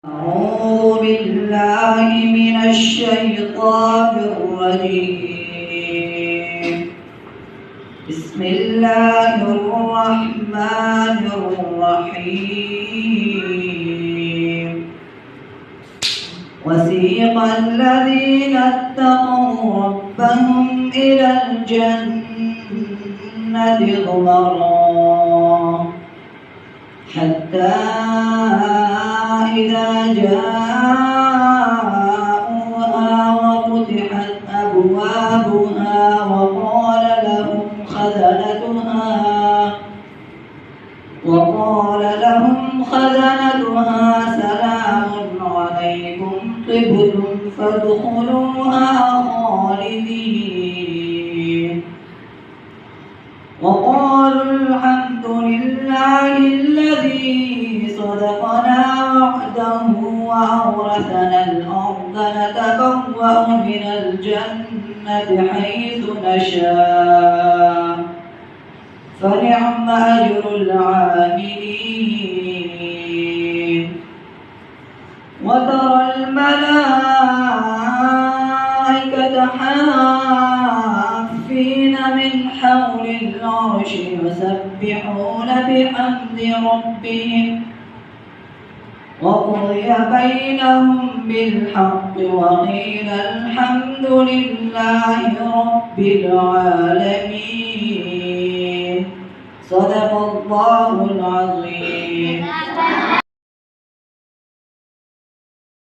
أعوذ بالله من الشيطان الرجيم. بسم الله الرحمن الرحيم. وسيق الذين اتقوا ربهم إلى الجنة زمرا حتى إذا جاءوها وفتحت أبوابها وقال لهم خزنتها سلام عليكم طبتم فادخلوها خالدين. وقالوا الحمد لله الذي صدقنا وعده وأورثنا الأرض نتبوأ من الجنة حيث نشاء فنعم أجر العاملين. وترى الملائكة حافين من حول العرش يسبحون بحمد ربهم وقضي بينهم بالحق وقيل الحمد لله رب العالمين. صدق الله العظيم.